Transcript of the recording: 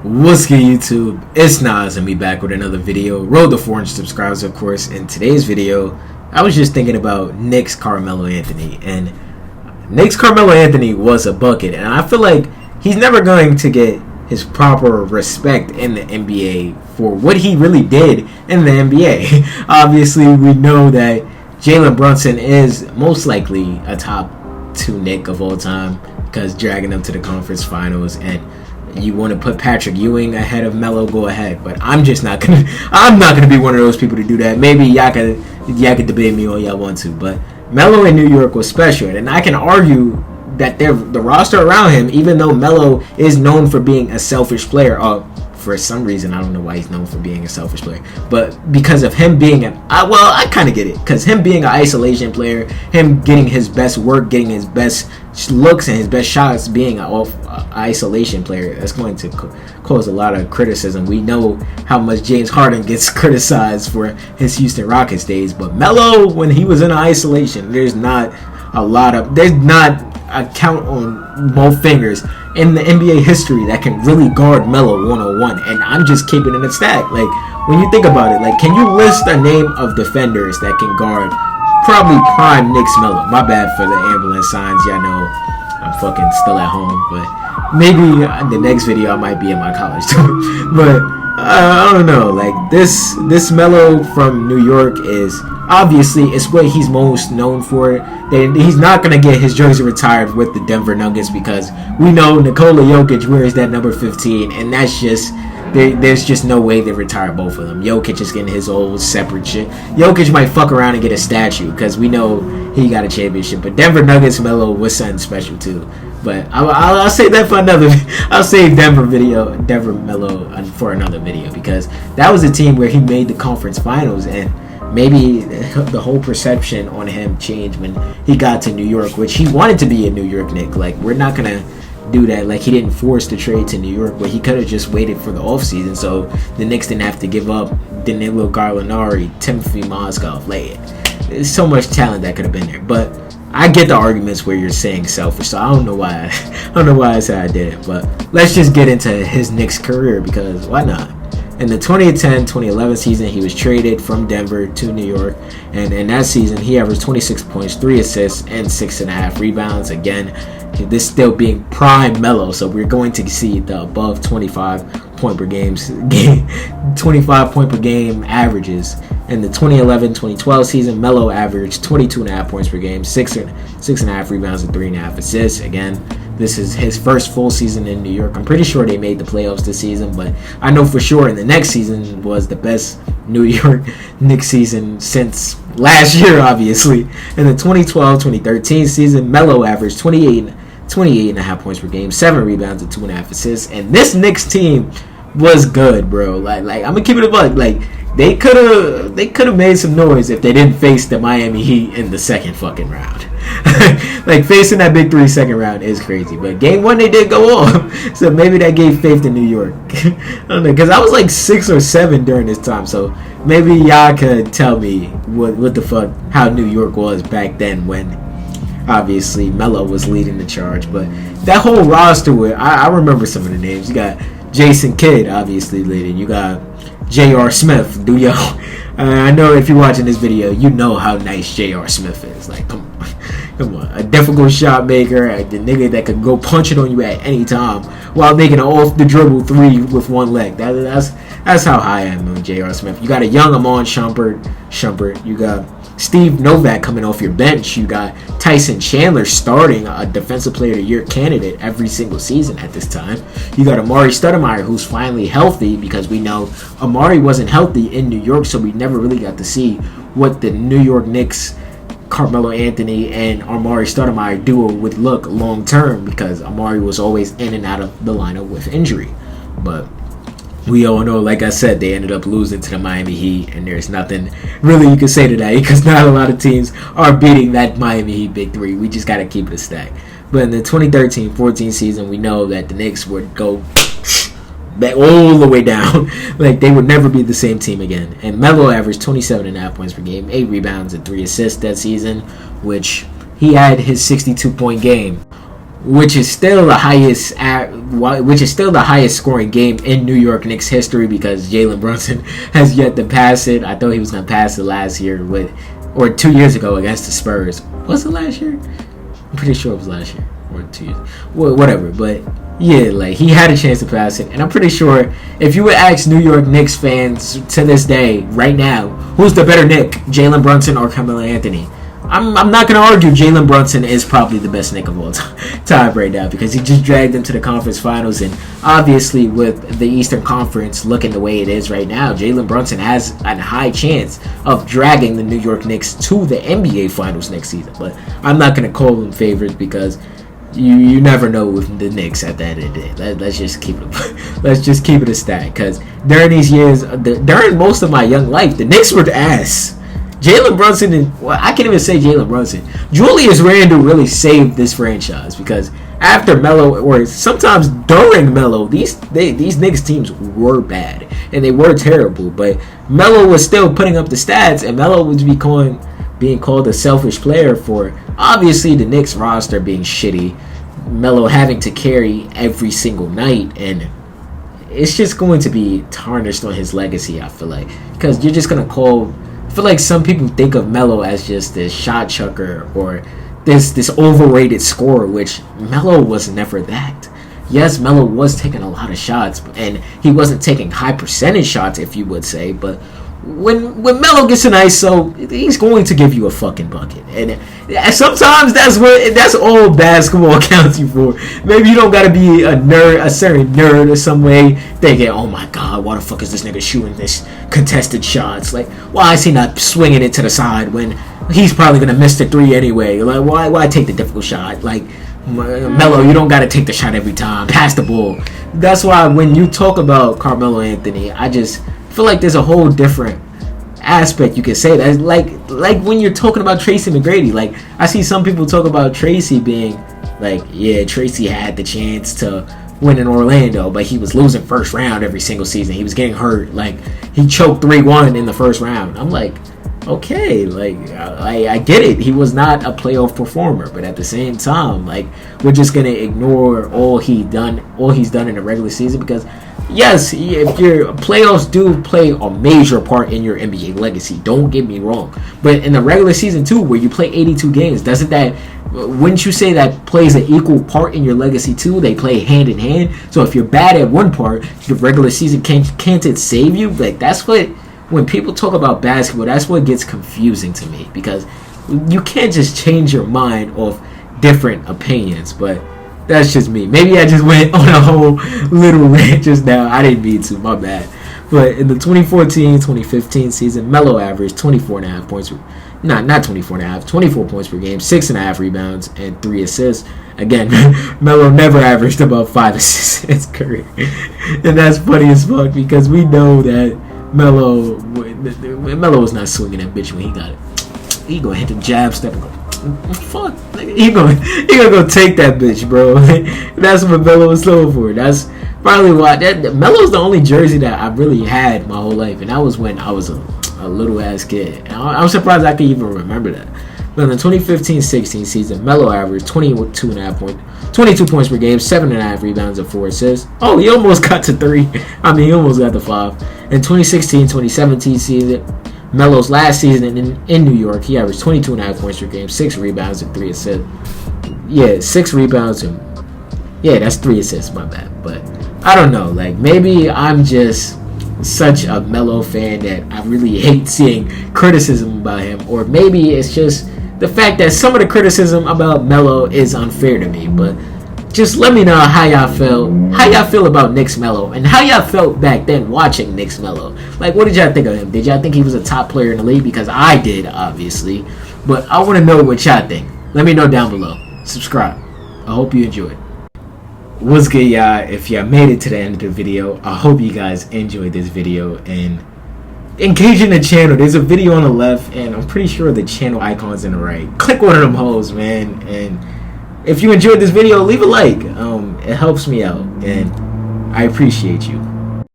What's good, YouTube? It's Nas and we back with another video. Roll the 400 subscribers, of course. In today's video, I was just thinking about Knicks Carmelo Anthony, and Knicks Carmelo Anthony was a bucket, and I feel like he's never going to get his proper respect in the NBA for what he really did in the NBA. Obviously, we know that Jalen Brunson is most likely a top 2 Knick of all time because dragging them to the conference finals, and you want to put Patrick Ewing ahead of Melo, go ahead. But I'm just not gonna. I'm not gonna be one of those people to do that. Maybe y'all could debate me all y'all want to, but Melo in New York was special, and I can argue that the roster around him, even though Melo is known for being a selfish player, for some reason I don't know why he's known for being a selfish player, but because of him being I kind of get it, because him being an isolation player, him getting his best work, getting his best looks and his best shots, being an isolation player, that's going to cause a lot of criticism. We know how much James Harden gets criticized for his Houston Rockets days, but Melo, when he was in isolation, there's not a count on both fingers in the NBA history that can really guard Melo one-on-one, and I'm just keeping it a stack. Like, when you think about it, like, can you list a name of defenders that can guard probably prime Knicks Melo? My bad for the ambulance signs, y'all know I'm fucking still at home, but maybe the next video I might be in my college too. But I don't know, like, this Melo from New York is obviously it's what he's most known for. He's not gonna get his jersey retired with the Denver Nuggets because we know Nikola Jokic wears that number 15, and that's just there's just no way they retire both of them. Jokic is getting his old separate shit. Jokic might fuck around and get a statue because we know he got a championship, but Denver Nuggets Melo was something special too. But I'll save that for another. I'll save Denver Melo for another video, because that was a team where he made the conference finals, and maybe the whole perception on him changed when he got to New York, which he wanted to be a New York Knick. Like, we're not gonna do that. Like, he didn't force the trade to New York, but he could have just waited for the offseason, so the Knicks didn't have to give up Danilo Gallinari, Timothy Mozgov. Like, there's so much talent that could have been there. But I get the arguments where you're saying selfish, so I don't know why I said I did it. But let's just get into his Knicks career, because why not? In the 2010-2011 season, he was traded from Denver to New York, and in that season, he averaged 26 points, 3 assists, and 6.5 rebounds. Again, this still being prime Melo, so we're going to see the above 25 point per game averages. In the 2011-2012 season, Melo averaged 22.5 points per game, 6.5 rebounds, and 3.5 assists. Again, this is his first full season in New York. I'm pretty sure they made the playoffs this season, but I know for sure in the next season was the best New York Knicks season since last year, obviously. In the 2012-2013 season, Melo averaged 28.5 points per game, 7 rebounds, and 2.5 assists. And this Knicks team was good, bro. Like I'm gonna keep it a buck. Like, they could have made some noise if they didn't face the Miami Heat in the second fucking round. Like, facing that big 3 second round is crazy, but game 1 they did go off, so maybe that gave faith to New York. I don't know, because I was like 6 or 7 during this time, so maybe y'all could tell me what the fuck, how New York was back then, when obviously Melo was leading the charge. But that whole roster, I remember some of the names. You got Jason Kidd, obviously leading. You got J.R. Smith. I know if you're watching this video, you know how nice J.R. Smith is. Like, come on, a difficult shot maker, the nigga that could go punch it on you at any time while making an off the dribble 3 with one leg. That's how high I am on J.R. Smith. You got a young Amon Shumpert. You got Steve Novak coming off your bench. You got Tyson Chandler starting, a Defensive Player of the Year candidate every single season at this time. You got Amari Stoudemire, who's finally healthy, because we know Amari wasn't healthy in New York, so we never really got to see what the New York Knicks, Carmelo Anthony and Amari Stoudemire duo would look long term, because Amari was always in and out of the lineup with injury. But we all know, like I said, they ended up losing to the Miami Heat, and there's nothing really you can say to that, because not a lot of teams are beating that Miami Heat big 3. We just got to keep it a stack. But in the 2013-14 season, we know that the Knicks would go back all the way down. Like, they would never be the same team again. And Melo averaged 27.5 points per game, 8 rebounds, and 3 assists that season, which he had his 62-point game which is still the highest scoring game in New York Knicks history because Jalen Brunson has yet to pass it. I thought he was going to pass it last year or 2 years ago against the Spurs. Was it last year? I'm pretty sure it was last year or 2 years. Well, whatever, but yeah, like he had a chance to pass it, and I'm pretty sure if you would ask New York Knicks fans to this day, right now, who's the better Knick, Jalen Brunson or Carmelo Anthony? I'm not going to argue Jalen Brunson is probably the best Knick of all time right now because he just dragged them to the conference finals, and obviously with the Eastern Conference looking the way it is right now, Jalen Brunson has a high chance of dragging the New York Knicks to the NBA finals next season. But I'm not going to call them favorites because you never know with the Knicks at the end of the day. Let's just keep it a stat because during these years, during most of my young life, the Knicks were the ass. Jalen Brunson I can't even say Jalen Brunson. Julius Randle really saved this franchise because after Melo, or sometimes during Melo, these Knicks teams were bad and they were terrible. But Melo was still putting up the stats, and Melo was being called a selfish player for obviously the Knicks roster being shitty. Melo having to carry every single night, and it's just going to be tarnished on his legacy. I feel like because you're just gonna call. I feel like some people think of Melo as just this shot chucker or this overrated scorer, which Melo was never that. Yes, Melo was taking a lot of shots, and he wasn't taking high percentage shots, if you would say, but when Melo gets an ISO, he's going to give you a fucking bucket, and sometimes that's all basketball counts you for. Maybe you don't gotta be a nerd, a certain nerd or some way, thinking, oh my god, why the fuck is this nigga shooting this contested shots? Like, why is he not swinging it to the side when he's probably gonna miss the three anyway? Like, why take the difficult shot? Like, Melo, you don't gotta take the shot every time. Pass the ball. That's why when you talk about Carmelo Anthony, I just feel like there's a whole different aspect you can say that. Like when you're talking about Tracy McGrady, like I see some people talk about Tracy being like, yeah, Tracy had the chance to win in Orlando, but he was losing first round every single season. He was getting hurt. Like he choked 3-1 in the first round. I'm like, okay, like I get it. He was not a playoff performer, but at the same time, like we're just gonna ignore all he's done in the regular season because yes, if your playoffs do play a major part in your NBA legacy, don't get me wrong. But in the regular season too, where you play 82 games, wouldn't you say that plays an equal part in your legacy too? They play hand in hand. So if you're bad at one part, your regular season can't it save you? Like that's what, when people talk about basketball, that's what gets confusing to me because you can't just change your mind off different opinions. But that's just me. Maybe I just went on a whole little rant just now. I didn't mean to. My bad. But in the 2014-2015 season, Melo averaged 24.5 points. Not 24.5. 24 points per game, 6.5 rebounds, and 3 assists. Again, Melo never averaged about 5 assists in his career. And that's funny as fuck because we know that Melo was not swinging that bitch when he got it. He gonna hit the jab step and go, fuck, he gonna go take that bitch, bro. That's what Melo was looking for. That's probably why Melo's the only jersey that I really had my whole life, and that was when I was a little ass kid. And I'm surprised I could even remember that. But in the 2015-16 season, Melo averaged 22 points per game, 7.5 rebounds, and 4 assists. Oh, he almost got to 3. I mean, he almost got to 5. In 2016-2017 season, Melo's last season in New York, he averaged 22.5 points per game, 6 rebounds, and 3 assists. Yeah, 6 rebounds and that's 3 assists. My bad, but I don't know. Like maybe I'm just such a Melo fan that I really hate seeing criticism about him, or maybe it's just the fact that some of the criticism about Melo is unfair to me. But just let me know how y'all feel about Knicks Melo, and how y'all felt back then watching Knicks Melo. Like, what did y'all think of him? Did y'all think he was a top player in the league? Because I did, obviously. But I want to know what y'all think. Let me know down below. Subscribe. I hope you enjoyed. What's good, y'all? If y'all made it to the end of the video, I hope you guys enjoyed this video and engage in the channel. There's a video on the left, and I'm pretty sure the channel icon's in the right. Click one of them hoes, man. And if you enjoyed this video, leave a like. It helps me out, and I appreciate you.